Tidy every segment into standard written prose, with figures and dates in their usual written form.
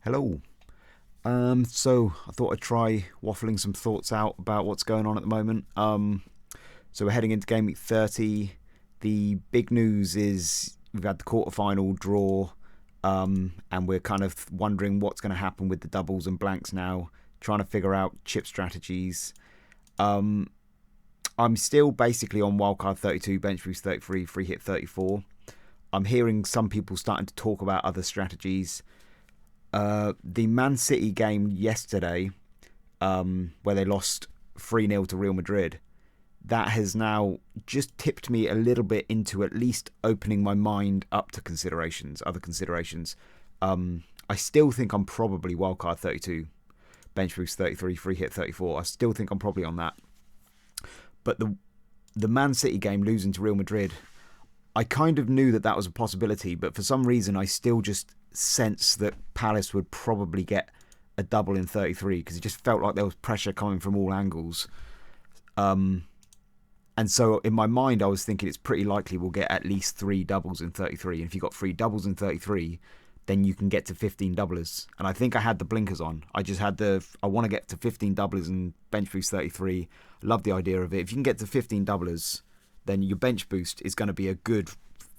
Hello. So I thought I'd try waffling some thoughts out about what's going on at the moment. So we're heading into game week 30. The big news is we've had the quarterfinal draw, and we're kind of wondering what's going to happen with the doubles and blanks now, trying to figure out chip strategies. Um, I'm still basically on wildcard 32, bench boost 33, free hit 34. I'm hearing some people starting to talk about other strategies. The Man City game yesterday, where they lost 3-0 to Real Madrid, that has now just tipped me a little bit into at least opening my mind up to other considerations. I still think I'm probably wildcard 32, bench boost 33, free hit 34. I still think I'm probably on that. But the Man City game losing to Real Madrid, I kind of knew that that was a possibility, but for some reason I still just sense that Palace would probably get a double in 33 because it just felt like there was pressure coming from all angles. Um, and so in my mind, I was thinking it's pretty likely we'll get at least three doubles in 33. And if you've got three doubles in 33, then you can get to 15 doublers. And I think I had the blinkers on. I want to get to 15 doublers and bench boost 33. Love the idea of it. If you can get to 15 doublers, then your bench boost is going to be a good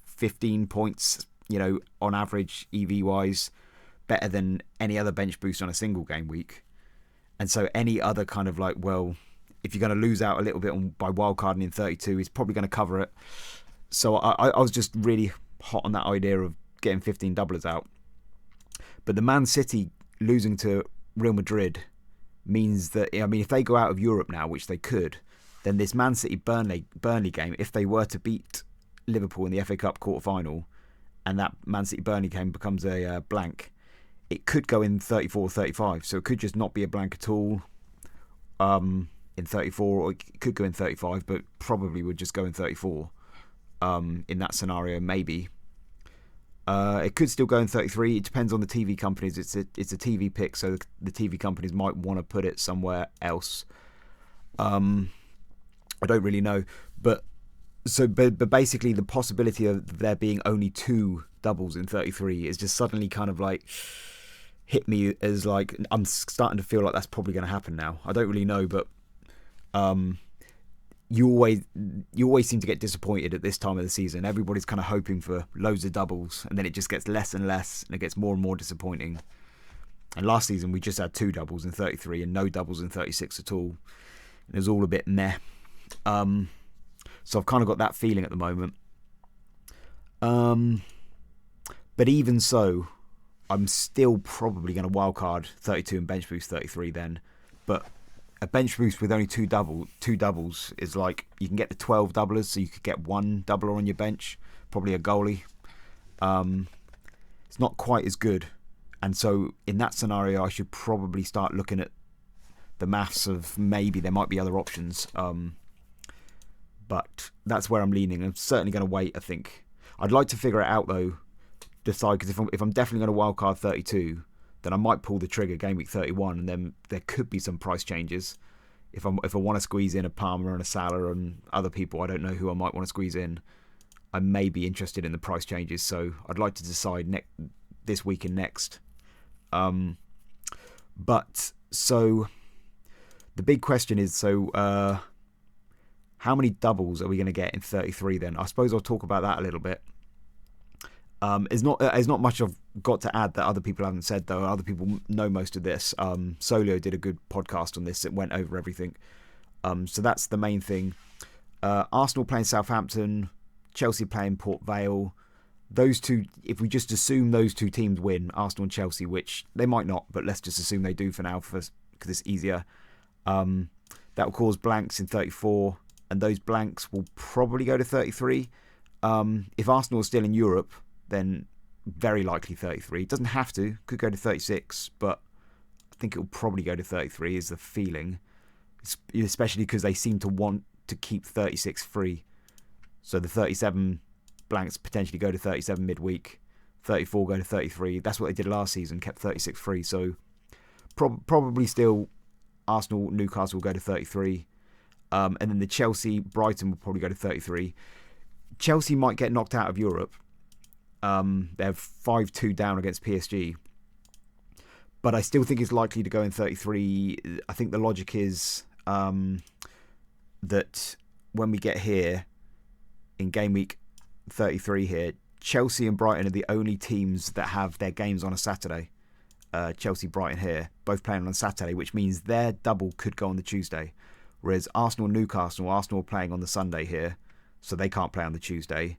15 points, on average, EV wise, better than any other bench boost on a single game week. And so any other kind of if you're going to lose out a little bit by wildcarding in 32, it's probably going to cover it. So I was just really hot on that idea of getting 15 doublers out. But the Man City losing to Real Madrid means that, if they go out of Europe now, which they could, then this Man City Burnley game, if they were to beat Liverpool in the FA Cup quarter-final, and that Man City Burnley game becomes a blank, it could go in 34 or 35. So it could just not be a blank at all in 34, or it could go in 35, but probably would just go in 34 in that scenario, maybe. It could still go in 33. It depends on the TV companies. It's a TV pick, so the TV companies might want to put it somewhere else. I don't really know, but basically the possibility of there being only two doubles in 33 is just suddenly kind of hit me as I'm starting to feel like that's probably going to happen now. I don't really know, but you always seem to get disappointed at this time of the season. Everybody's kind of hoping for loads of doubles, and then it just gets less and less, and it gets more and more disappointing. And last season we just had two doubles in 33 and no doubles in 36 at all. It was all a bit meh. So I've kind of got that feeling at the moment. But even so, I'm still probably going to wildcard 32 and bench boost 33 then. But a bench boost with only two doubles is you can get to 12 doublers, so you could get one doubler on your bench, probably a goalie. It's not quite as good. And so in that scenario, I should probably start looking at the maths of maybe there might be other options. But that's where I'm leaning. I'm certainly going to wait, I think. I'd like to figure it out, though, decide, because if I'm definitely going to wildcard 32, then I might pull the trigger game week 31, and then there could be some price changes. If I want to squeeze in a Palmer and a Salah and other people, I don't know who I might want to squeeze in, I may be interested in the price changes. So I'd like to decide this week and next. But so the big question is, how many doubles are we going to get in 33 then? I suppose I'll talk about that a little bit. There's not much I've got to add that other people haven't said, though. Other people know most of this. Solio did a good podcast on this. It went over everything. So that's the main thing. Arsenal playing Southampton, Chelsea playing Port Vale. Those two, if we just assume those two teams win, Arsenal and Chelsea, which they might not, but let's just assume they do for now because it's easier. That will cause blanks in 34, and those blanks will probably go to 33. If Arsenal is still in Europe, then very likely 33. It doesn't have to. Could go to 36, but I think it will probably go to 33 is the feeling. Especially because they seem to want to keep 36 free. So the 37 blanks potentially go to 37 midweek. 34 go to 33. That's what they did last season, kept 36 free. So probably still Arsenal, Newcastle will go to 33. And then the Chelsea, Brighton will probably go to 33. Chelsea might get knocked out of Europe. They're 5-2 down against PSG. but I still think it's likely to go in 33. I think the logic is that when we get here in game week 33 here, Chelsea and Brighton are the only teams that have their games on a Saturday. Chelsea, Brighton here, both playing on Saturday, which means their double could go on the Tuesday. Whereas Arsenal, Arsenal are playing on the Sunday here, so they can't play on the Tuesday.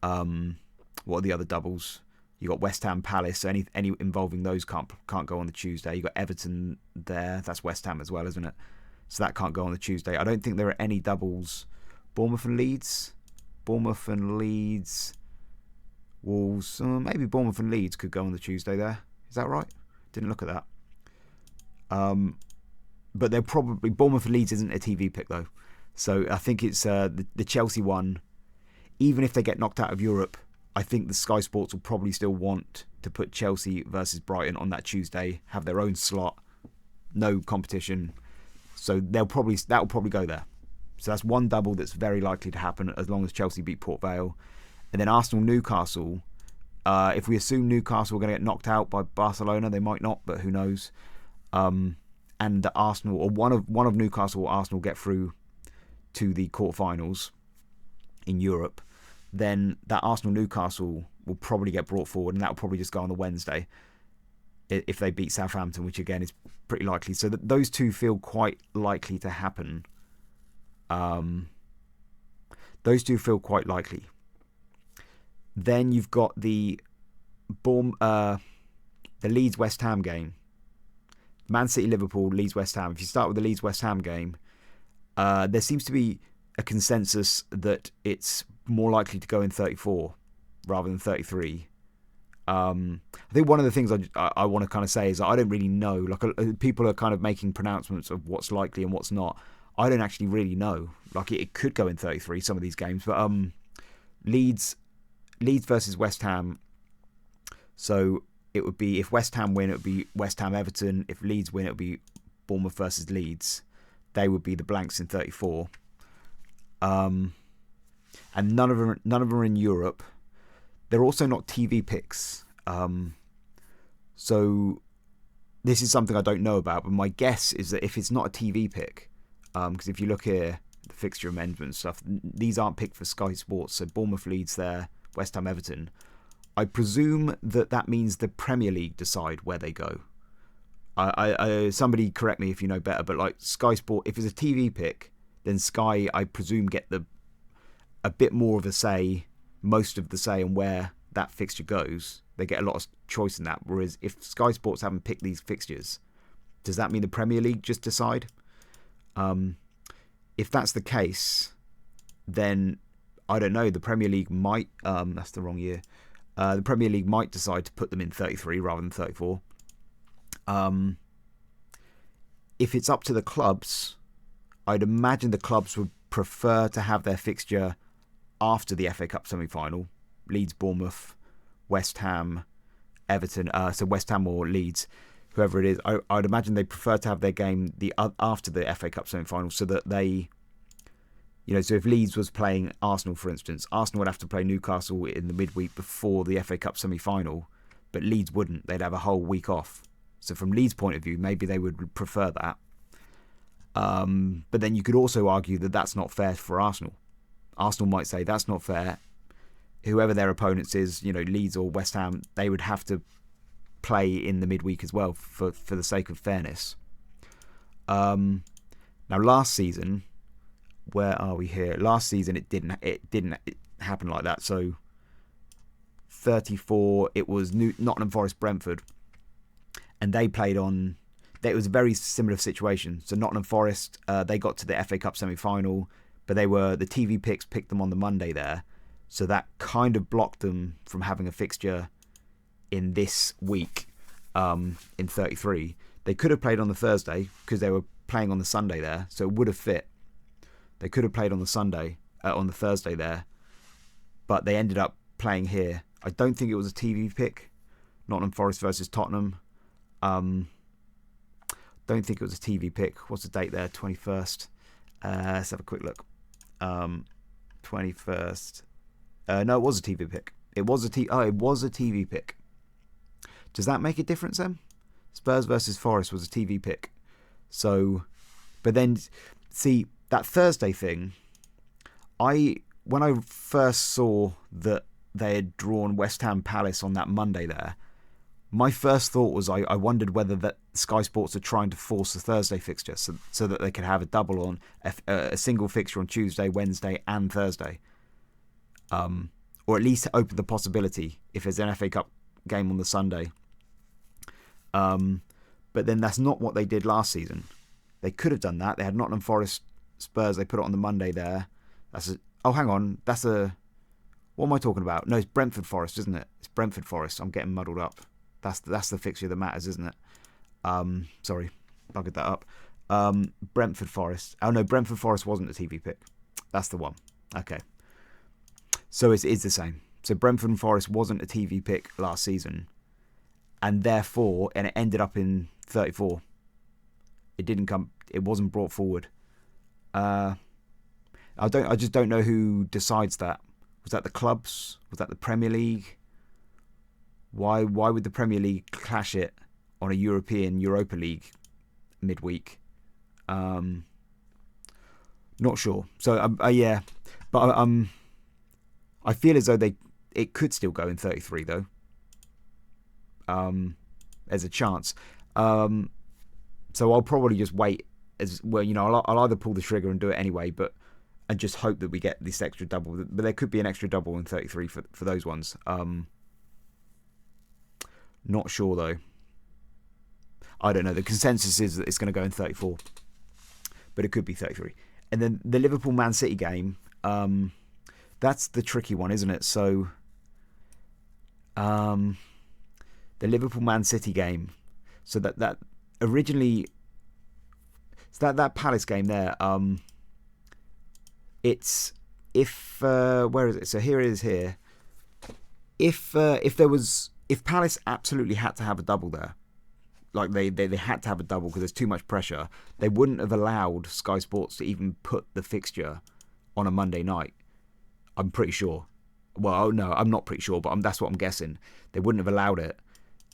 What are the other doubles? You got West Ham, Palace. So any involving those can't go on the Tuesday. You got Everton there. That's West Ham as well, isn't it? So that can't go on the Tuesday. I don't think there are any doubles. Bournemouth and Leeds. Wolves. Maybe Bournemouth and Leeds could go on the Tuesday there. Is that right? Didn't look at that. But they're probably... Bournemouth and Leeds isn't a TV pick, though. So I think it's the Chelsea one. Even if they get knocked out of Europe, I think the Sky Sports will probably still want to put Chelsea versus Brighton on that Tuesday, have their own slot, no competition. So that will probably go there. So that's one double that's very likely to happen as long as Chelsea beat Port Vale. And then Arsenal-Newcastle. If we assume Newcastle are going to get knocked out by Barcelona, they might not, but who knows? And Arsenal, or one of Newcastle or Arsenal get through to the quarterfinals in Europe, then that Arsenal-Newcastle will probably get brought forward, and that will probably just go on the Wednesday if they beat Southampton, which again is pretty likely. So those two feel quite likely to happen. Those two feel quite likely. Then you've got the Leeds-West Ham game. Man City-Liverpool, Leeds-West Ham. If you start with the Leeds-West Ham game, there seems to be a consensus that it's more likely to go in 34 rather than 33. I think one of the things I want to kind of say is that I don't really know. Like, people are kind of making pronouncements of what's likely and what's not. I don't actually really know. Like, it could go in 33, some of these games. But Leeds versus West Ham. So it would be, if West Ham win, it would be West Ham Everton. If Leeds win, it would be Bournemouth versus Leeds. They would be the blanks in 34. And none of them are in Europe. They're also not TV picks. So this is something I don't know about, but my guess is that if it's not a TV pick, because if you look here, the fixture amendment stuff, these aren't picked for Sky Sports. So Bournemouth, Leeds there, West Ham, Everton. I presume that means the Premier League decide where they go. I somebody correct me if you know better, but like Sky Sport, if it's a TV pick, then Sky, I presume, get a bit more of a say, most of the say on where that fixture goes. They get a lot of choice in that. Whereas if Sky Sports haven't picked these fixtures, does that mean the Premier League just decide? If that's the case, then I don't know. The Premier League might. That's the wrong year. The Premier League might decide to put them in 33 rather than 34. If it's up to the clubs, I'd imagine the clubs would prefer to have their fixture after the FA Cup semi-final. Leeds, Bournemouth, West Ham, Everton. So West Ham or Leeds, whoever it is. I'd imagine they prefer to have their game after the FA Cup semi-final, so that they, so if Leeds was playing Arsenal, for instance, Arsenal would have to play Newcastle in the midweek before the FA Cup semi-final, but Leeds wouldn't. They'd have a whole week off. So from Leeds' point of view, maybe they would prefer that. But then you could also argue that that's not fair for Arsenal. Arsenal might say that's not fair. Whoever their opponents is, Leeds or West Ham, they would have to play in the midweek as well for the sake of fairness. Now, last season, where are we here? Last season, it didn't happen like that. So 34, it was Nottingham Forest, Brentford, and they played on. It was a very similar situation. So Nottingham Forest, they got to the FA Cup semi-final, but the TV picks picked them on the Monday there, so that kind of blocked them from having a fixture in this week in 33. They could have played on the Thursday because they were playing on the Sunday there, so it would have fit. They could have played on the Thursday there, but they ended up playing here. I don't think it was a TV pick. Nottingham Forest versus Tottenham. Don't think it was a TV pick. What's the date there? 21st. Let's have a quick look. 21st. No, it was a TV pick. It was a TV pick. Does that make a difference then? Spurs versus Forest was a TV pick. So, but then, see, that Thursday thing, when I first saw that they had drawn West Ham Palace on that Monday there, my first thought was I wondered whether that Sky Sports are trying to force a Thursday fixture so that they could have a double on a single fixture on Tuesday, Wednesday and Thursday. Or at least open the possibility if there's an FA Cup game on the Sunday. But then that's not what they did last season. They could have done that. They had Nottingham Forest Spurs. They put it on the Monday there. Hang on. What am I talking about? No, it's Brentford Forest, isn't it? It's Brentford Forest. I'm getting muddled up. That's the fixture that matters, isn't it? Sorry, buggered that up. Brentford Forest. Oh no, Brentford Forest wasn't a TV pick. That's the one. Okay. So it's the same. So Brentford and Forest wasn't a TV pick last season, and therefore, it ended up in 34. It wasn't brought forward. I just don't know who decides that. Was that the clubs? Was that the Premier League? Why would the Premier League clash it on a Europa League midweek? Not sure. So yeah, but I feel as though it could still go in 33 though. There's a chance. So I'll probably just wait as well. I'll either pull the trigger and do it anyway, and just hope that we get this extra double. But there could be an extra double in 33 for those ones. Not sure though. I don't know. The consensus is that it's going to go in 34, but it could be 33. And then the Liverpool Man City game. That's the tricky one, isn't it? So, the Liverpool Man City game. So that originally, that Palace game there. It's where is it? So here it is here. If Palace absolutely had to have a double there, like they had to have a double because there's too much pressure, they wouldn't have allowed Sky Sports to even put the fixture on a Monday night. I'm pretty sure. Well, no, I'm not pretty sure, but that's what I'm guessing. They wouldn't have allowed it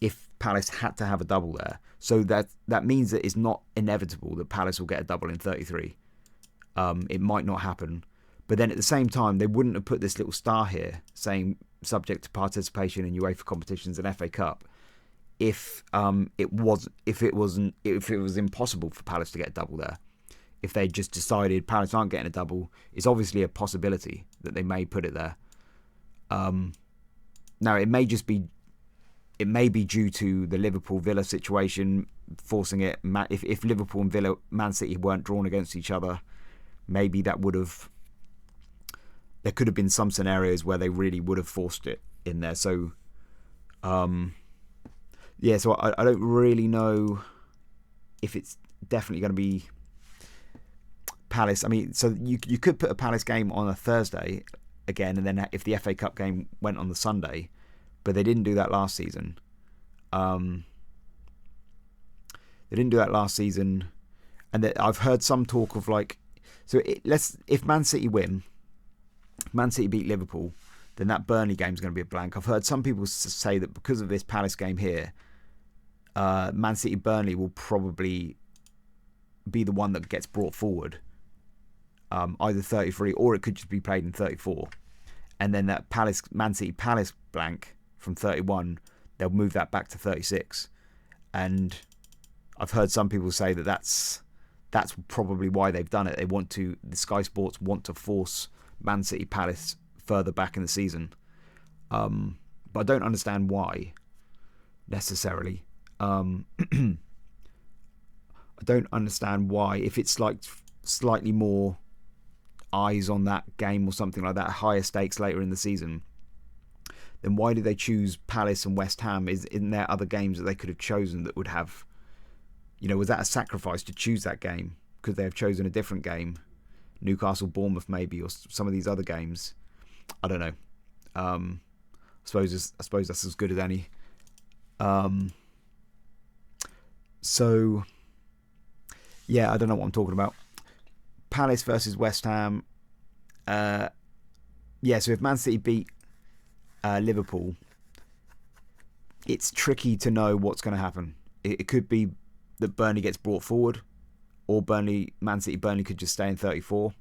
if Palace had to have a double there. So that means that it's not inevitable that Palace will get a double in 33. It might not happen. But then at the same time, they wouldn't have put this little star here saying subject to participation in UEFA competitions and FA Cup if it was impossible for Palace to get a double there. If they just decided Palace aren't getting a double, it's obviously a possibility that they may put it there. Now it may be due to the Liverpool Villa situation forcing it. If Liverpool and Man City weren't drawn against each other, maybe there could have been some scenarios where they really would have forced it in there. So, yeah. So I don't really know if it's definitely going to be Palace. I mean, so you could put a Palace game on a Thursday again, and then if the FA Cup game went on the Sunday, but they didn't do that last season. And I've heard some talk of like, if Man City win, Man City beat Liverpool, then that Burnley game is going to be a blank. I've heard some people say that because of this Palace game here, Man City Burnley will probably be the one that gets brought forward, either 33 or it could just be played in 34, and then that Man City Palace blank from 31, they'll move that back to 36. And I've heard some people say that that's probably why they've done it. The Sky Sports want to force Man City Palace further back in the season, but I don't understand why necessarily. I don't understand why, if it's like slightly more eyes on that game or something like that, higher stakes later in the season, then why did they choose Palace and West Ham? Isn't there other games that they could have chosen that would have, was that a sacrifice to choose that game? Could they have chosen a different game? Newcastle, Bournemouth maybe, or some of these other games. I don't know. I suppose that's as good as any. So, yeah, I don't know what I'm talking about. Palace versus West Ham. So if Man City beat Liverpool, it's tricky to know what's going to happen. It could be that Burnley gets brought forward, or Man City, Burnley could just stay in 34.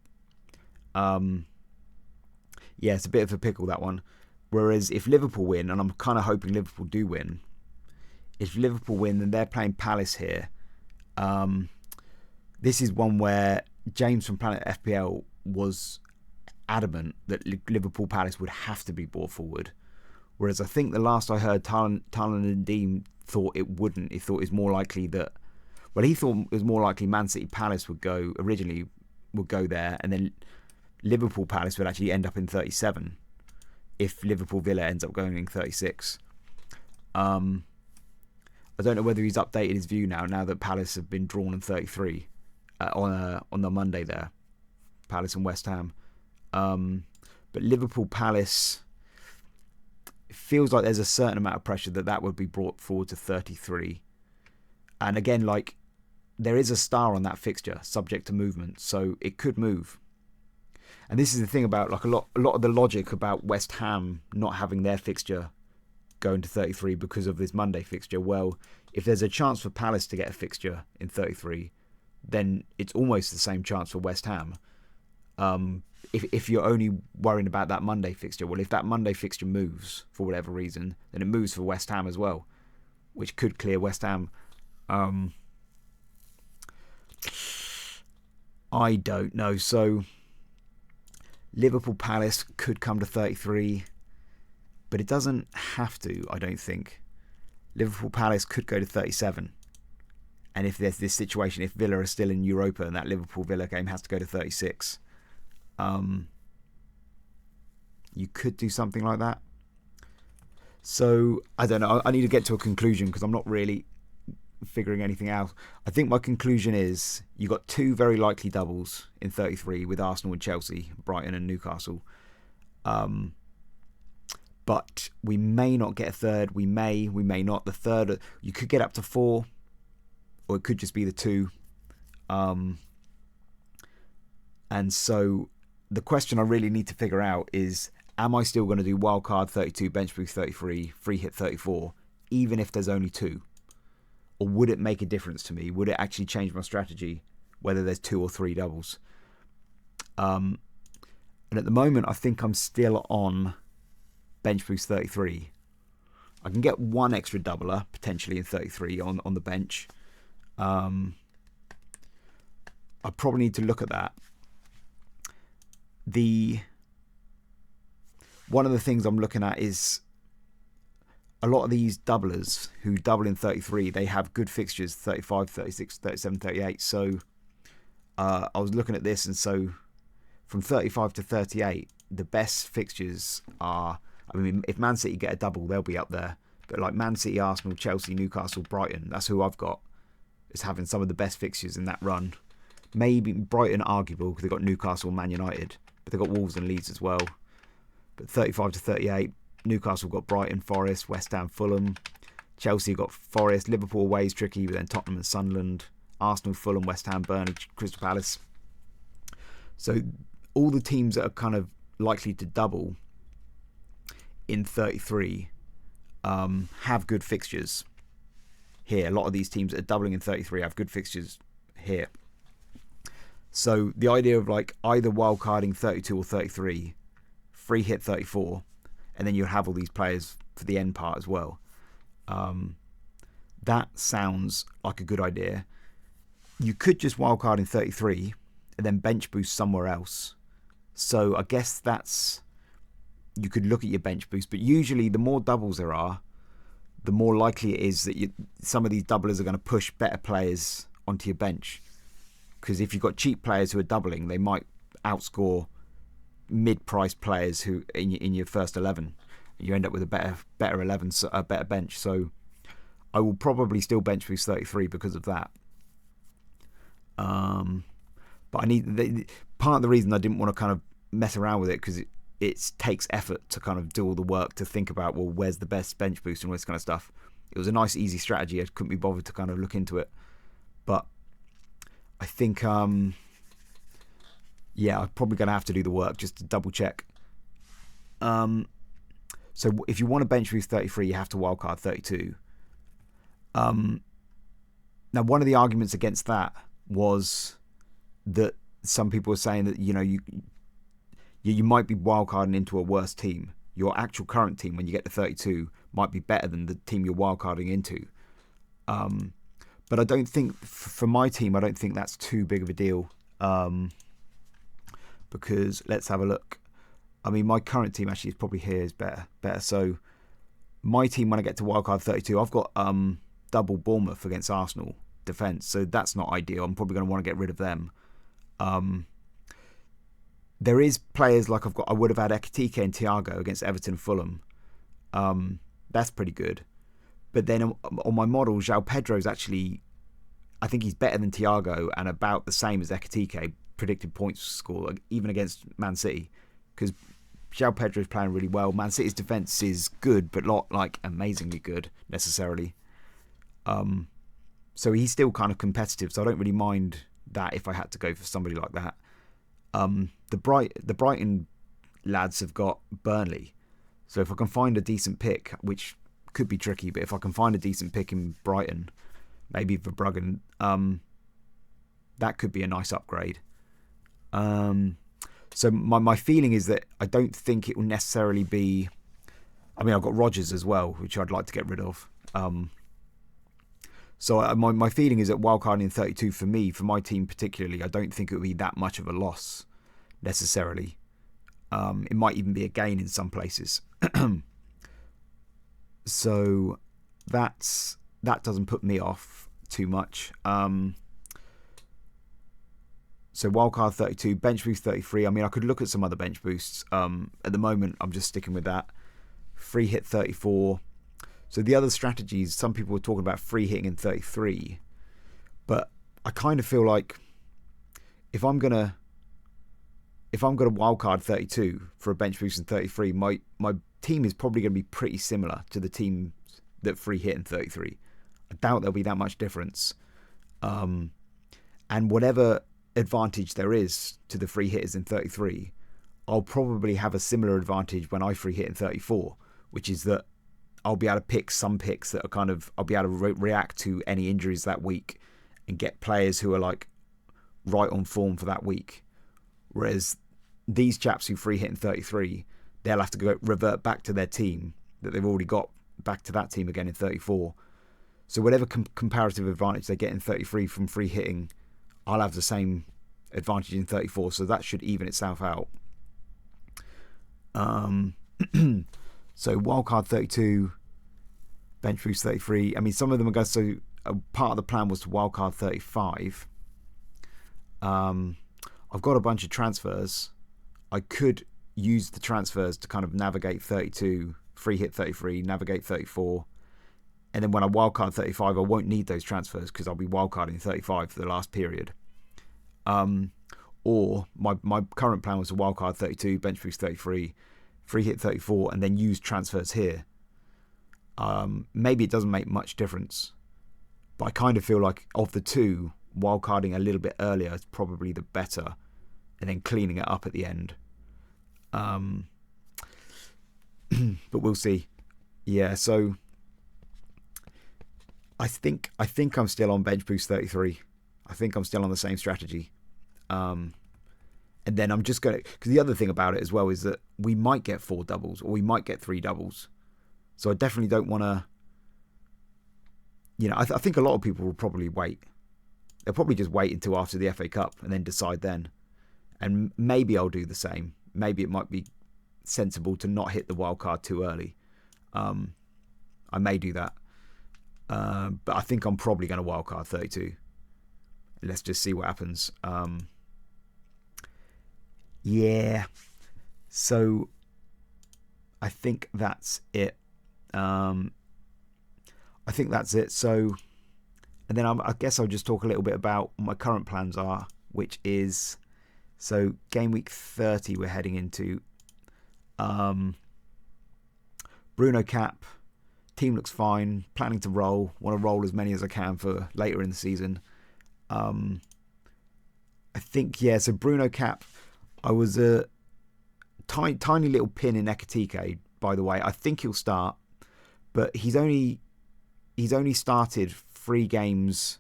Yeah, it's a bit of a pickle, that one. Whereas if Liverpool win, and I'm kind of hoping Liverpool do win, if Liverpool win, then they're playing Palace here. This is one where James from Planet FPL was adamant that Liverpool Palace would have to be brought forward. Whereas I think the last I heard, Talan and Dean thought it wouldn't. He thought it was more likely that... Well, he thought it was more likely Man City Palace would go there, and then Liverpool Palace would actually end up in 37 if Liverpool Villa ends up going in 36. I don't know whether he's updated his view now that Palace have been drawn in 33 on the Monday there, Palace and West Ham. But Liverpool Palace, it feels like there's a certain amount of pressure that would be brought forward to 33. And again, like, there is a star on that fixture, subject to movement, so it could move. And this is the thing about, like, a lot of the logic about West Ham not having their fixture going to 33 because of this Monday fixture. Well, if there's a chance for Palace to get a fixture in 33, then it's almost the same chance for West Ham. If you're only worrying about that Monday fixture, well, if that Monday fixture moves for whatever reason, then it moves for West Ham as well, which could clear West Ham. I don't know. So Liverpool Palace could come to 33, but it doesn't have to, I don't think. Liverpool Palace could go to 37. And if there's this situation, if Villa are still in Europa and that Liverpool Villa game has to go to 36, you could do something like that. So I don't know. I need to get to a conclusion because I'm not really figuring anything out. I think my conclusion is you got two very likely doubles in 33 with Arsenal and Chelsea, Brighton and Newcastle. But we may not get a third. We may not. The third, you could get up to 4, or it could just be the 2. And so the question I really need to figure out is, am I still going to do wildcard 32, bench boost 33, free hit 34, even if there's only 2? Or would it make a difference to me? Would it actually change my strategy, whether there's 2 or 3 doubles? And at the moment, I think I'm still on bench boost 33. I can get 1 extra doubler, potentially, in 33 on the bench. I probably need to look at that. One of the things I'm looking at is a lot of these doublers who double in 33, they have good fixtures, 35, 36, 37, 38. So I was looking at this, and so from 35 to 38, the best fixtures are, I mean, if Man City get a double, they'll be up there. But like Man City, Arsenal, Chelsea, Newcastle, Brighton, that's who I've got as having some of the best fixtures in that run. Maybe Brighton arguable because they've got Newcastle and Man United, but they've got Wolves and Leeds as well. But 35 to 38, Newcastle got Brighton, Forest, West Ham, Fulham. Chelsea got Forest. Liverpool away is tricky, but then Tottenham and Sunderland. Arsenal, Fulham, West Ham, Burnley, Crystal Palace. So all the teams that are kind of likely to double in 33 have good fixtures here. A lot of these teams that are doubling in 33 have good fixtures here. So the idea of like either wildcarding 32 or 33, free hit 34, and then you'll have all these players for the end part as well. That sounds like a good idea. You could just wildcard in 33 and then bench boost somewhere else. So I guess you could look at your bench boost, but usually the more doubles there are, the more likely it is that some of these doublers are going to push better players onto your bench. Because if you've got cheap players who are doubling, they might outscore mid-priced players who in your first 11. You end up with a better 11, a better bench. So I will probably still bench boost 33 because of that. But I need part of the reason I didn't want to kind of mess around with it, because it takes effort to kind of do all the work to think about, well, where's the best bench boost and all this kind of stuff. It was a nice, easy strategy. I couldn't be bothered to kind of look into it. But I think, I'm probably going to have to do the work just to double check. So if you want to bench boost 33, you have to wildcard 32. Now, one of the arguments against that was that some people were saying that you might be wildcarding into a worse team. Your actual current team, when you get to 32, might be better than the team you're wildcarding into. But I don't think, for my team, I don't think that's too big of a deal. Because let's have a look. I mean, my current team actually is probably here is better. So my team, when I get to wildcard 32, I've got double Bournemouth against Arsenal defence, so that's not ideal. I'm probably going to want to get rid of them. There is players like I would have had Ekitike and Thiago against Everton and Fulham. That's pretty good. But then on my model, João Pedro's actually, I think he's better than Thiago and about the same as Ekitike, predicted points score, even against Man City. Because João Pedro's playing really well. Man City's defence is good, but not like amazingly good necessarily. So he's still kind of competitive, so I don't really mind that if I had to go for somebody like that. The Brighton lads have got Burnley. So if I can find a decent pick, which could be tricky, but if I can find a decent pick in Brighton, maybe Verbruggen, that could be a nice upgrade. So my feeling is that I don't think it will necessarily be... I mean, I've got Rodgers as well, which I'd like to get rid of. So my feeling is that wildcarding in 32 for me, for my team particularly, I don't think it would be that much of a loss necessarily. It might even be a gain in some places. So that doesn't put me off too much. So wildcard 32, bench boost 33. I mean, I could look at some other bench boosts. At the moment, I'm just sticking with that. Free hit 34. So the other strategies, some people were talking about free hitting in 33, but I kind of feel like if I'm gonna wildcard 32 for a bench boost in 33, my team is probably going to be pretty similar to the team that free hit in 33. I doubt there'll be that much difference. And whatever advantage there is to the free hitters in 33, I'll probably have a similar advantage when I free hit in 34, which is that I'll be able to pick some picks that are kind of, I'll be able to react to any injuries that week and get players who are like right on form for that week. Whereas these chaps who free hit in 33, they'll have to revert back to their team that they've already got back to that team again in 34. So whatever comparative advantage they get in 33 from free hitting, I'll have the same advantage in 34. So that should even itself out. So wildcard 32, bench boost 33. I mean, some of them are going. So part of the plan was to wildcard 35. I've got a bunch of transfers. I could use the transfers to kind of navigate 32, free hit 33, navigate 34, and then when I wildcard 35, I won't need those transfers because I'll be wildcarding 35 for the last period. Or my current plan was to wildcard 32, bench boost 33, free hit 34, and then use transfers here. Maybe it doesn't make much difference, but I kind of feel like of the two, wildcarding a little bit earlier is probably the better, and then cleaning it up at the end. But we'll see. Yeah, so I think I'm still on bench boost 33. I think I'm still on the same strategy. And then I'm just going to... Because the other thing about it as well is that we might get 4 doubles or we might get 3 doubles. So I definitely don't want to... I think a lot of people will probably wait. They'll probably just wait until after the FA Cup and then decide then. And maybe I'll do the same. Maybe it might be sensible to not hit the wild card too early. I may do that. But I think I'm probably going to wild card 32. Let's just see what happens. Yeah. So I think that's it. So, and then I guess I'll just talk a little bit about what my current plans are, which is, so game week 30 we're heading into. Bruno cap, team looks fine, planning to roll, want to roll as many as I can for later in the season. I think, so Bruno cap, I was a tiny little pin in Ekitike, by the way. I think he'll start, but he's only started 3 games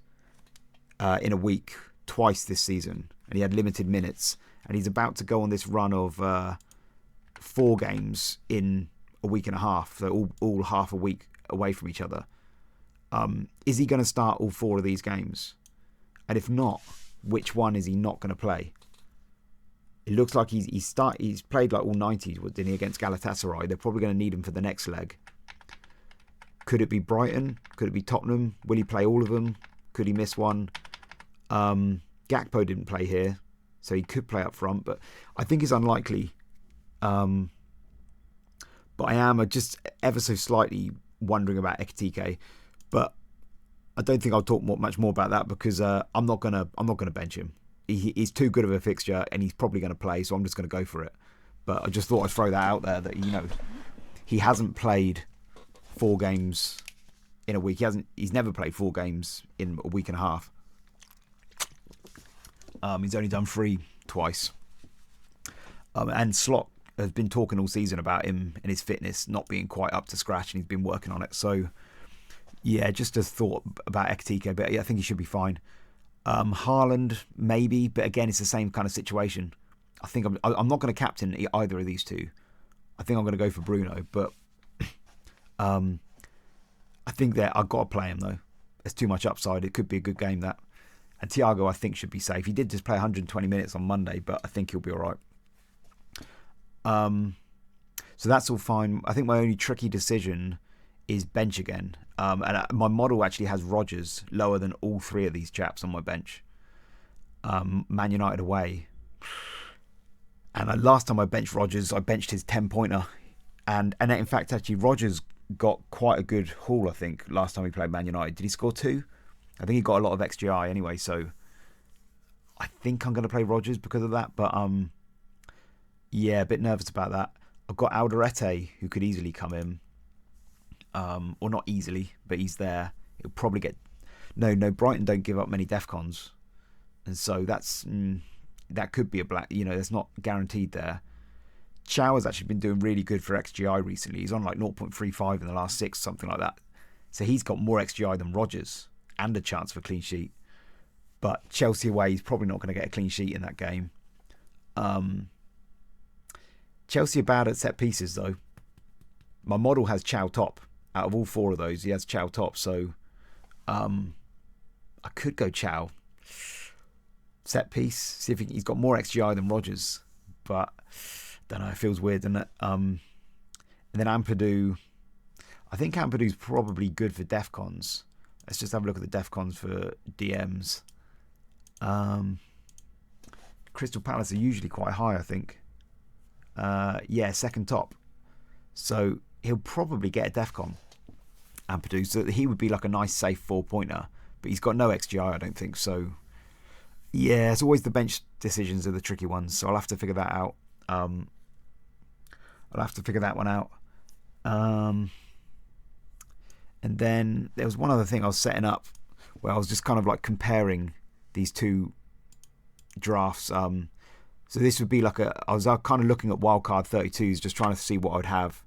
in a week twice this season, and he had limited minutes, and he's about to go on this run of 4 games in a week and a half, so all half a week away from each other. Is he going to start all 4 of these games? And if not, which one is he not going to play? It looks like he's played like all 90, didn't he, against Galatasaray? They're probably going to need him for the next leg. Could it be Brighton? Could it be Tottenham? Will he play all of them? Could he miss one? Gakpo didn't play here, so he could play up front, but I think it's unlikely. But I am just ever so slightly wondering about Ekitike, but I don't think I'll talk much more about that because I'm not gonna bench him. He's too good of a fixture, and he's probably going to play, so I'm just going to go for it. But I just thought I'd throw that out there that he hasn't played 4 games in a week. He's never played 4 games in a week and a half. He's only done 3 twice. And Slot has been talking all season about him and his fitness not being quite up to scratch, and he's been working on it. So, yeah, just a thought about Ekitike, but yeah, I think he should be fine. Haaland, maybe, but again, it's the same kind of situation. I think I'm not going to captain either of these two. I think I'm going to go for Bruno, but I think that I've got to play him, though. There's too much upside. It could be a good game, that. And Thiago, I think, should be safe. He did just play 120 minutes on Monday, but I think he'll be all right. So that's all fine. I think my only tricky decision is bench again. And my model actually has Rodgers lower than all 3 of these chaps on my bench. Man United away. And last time I benched Rodgers, I benched his 10-pointer. And in fact, actually, Rodgers got quite a good haul, I think, last time he played Man United. Did he score 2? I think he got a lot of XGI anyway, so I think I'm going to play Rodgers because of that. But yeah, a bit nervous about that. I've got Alderete, who could easily come in. Or not easily, but he's there. He'll probably get... No, Brighton don't give up many DEFCONs. And so that could be a black... that's not guaranteed there. Chow has actually been doing really good for XGI recently. He's on like 0.35 in the last 6, something like that. So he's got more XGI than Rodgers and a chance for a clean sheet. But Chelsea away, he's probably not going to get a clean sheet in that game. Chelsea are bad at set pieces, though. My model has Chow top. Out of all 4 of those, he has Chow top. So I could go Chow. Set piece. See if he's got more XGI than Rodgers. But don't know. It feels weird, doesn't it? And then Ampadu. I think Ampadu's probably good for DEFCONs. Let's just have a look at the DEFCONs for DMs. Crystal Palace are usually quite high, I think. Yeah, second top. So he'll probably get a DEFCON, Ampadu. So he would be like a nice safe 4-pointer. But he's got no XGI, I don't think. So yeah, it's always the bench decisions are the tricky ones. So I'll have to figure that out. I'll have to figure that one out. And then there was one other thing I was setting up where I was just kind of like comparing these 2 drafts. So this would be like I was kind of looking at wildcard 32s, just trying to see what I would have,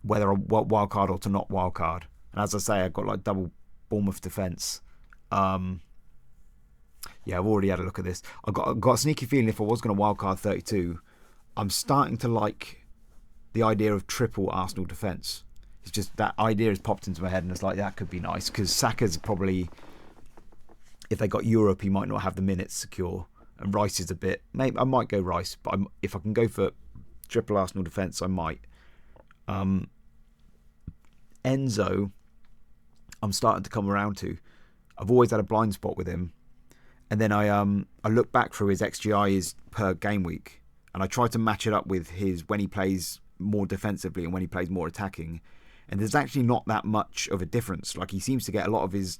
whether a wildcard or to not wildcard. And as I say, I've got like double Bournemouth defence. Yeah, I've already had a look at this. I've got a sneaky feeling if I was going to wildcard 32, I'm starting to like the idea of triple Arsenal defence. It's just that idea has popped into my head, and it's like that could be nice because Saka's probably, if they got Europe, he might not have the minutes secure, and Rice is a bit. Maybe I might go Rice, but if I can go for triple Arsenal defence, I might. Enzo, I'm starting to come around to. I've always had a blind spot with him, and then I look back through his XGI per game week, and I try to match it up with his when he plays more defensively and when he plays more attacking. And there's actually not that much of a difference. Like, he seems to get a lot of his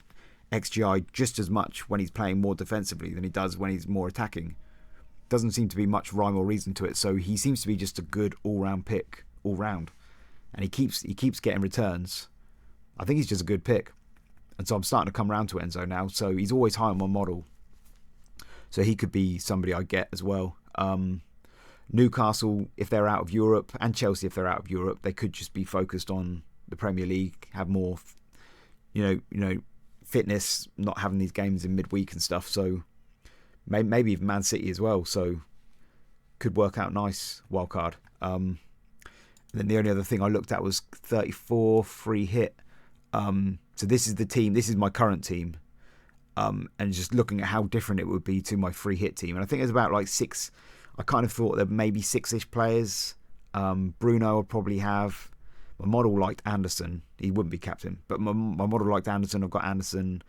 XGI just as much when he's playing more defensively than he does when he's more attacking. Doesn't seem to be much rhyme or reason to it. So he seems to be just a good all-round pick, all round. And he keeps getting returns. I think he's just a good pick. And so I'm starting to come around to Enzo now. So he's always high on my model. So he could be somebody I get as well. Newcastle, if they're out of Europe, and Chelsea, if they're out of Europe, they could just be focused on the Premier League, have more, fitness, not having these games in midweek and stuff. So maybe even Man City as well. So could work out nice wildcard. Then the only other thing I looked at was 34 free hit. So this is the team. This is my current team. And just looking at how different it would be to my free hit team. And I think there's about like 6. I kind of thought there maybe 6-ish players. Bruno would probably have. My model liked Anderson. He wouldn't be captain. But my model liked Anderson. I've got Anderson.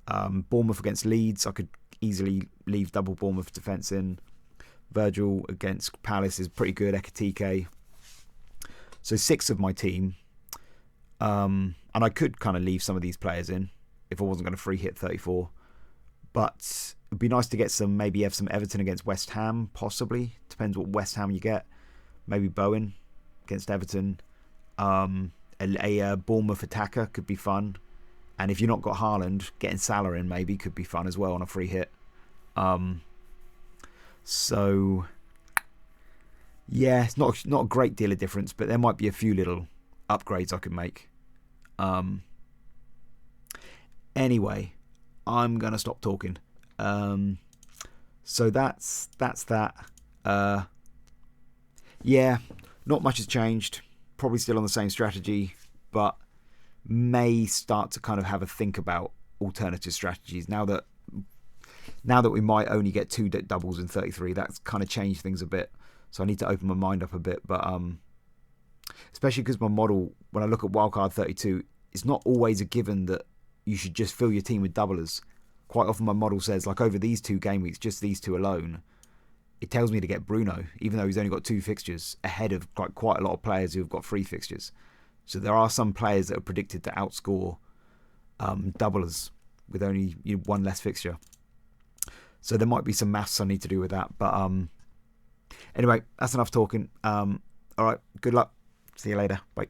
Bournemouth against Leeds. I could easily leave double Bournemouth defence in. Virgil against Palace is pretty good. Ekitike. So 6 of my team. And I could kind of leave some of these players in if I wasn't going to free hit 34. But it'd be nice to get some, maybe have some Everton against West Ham, possibly. Depends what West Ham you get. Maybe Bowen against Everton. A Bournemouth attacker could be fun. And if you've not got Haaland, getting Salah in maybe could be fun as well on a free hit. So yeah, it's not a great deal of difference, but there might be a few little upgrades I could make. Anyway, I'm gonna stop talking. So that's that. Yeah, not much has changed. Probably still on the same strategy, but may start to kind of have a think about alternative strategies now that we might only get 2 doubles in 33. That's kind of changed things a bit. So I need to open my mind up a bit, but especially because my model, when I look at wildcard 32, it's not always a given that you should just fill your team with doublers. Quite often my model says, like over these 2 game weeks, just these 2 alone, it tells me to get Bruno, even though he's only got 2 fixtures, ahead of quite a lot of players who have got 3 fixtures. So there are some players that are predicted to outscore doublers with only 1 less fixture. So there might be some maths I need to do with that. But anyway, that's enough talking. All right, good luck. See you later. Bye.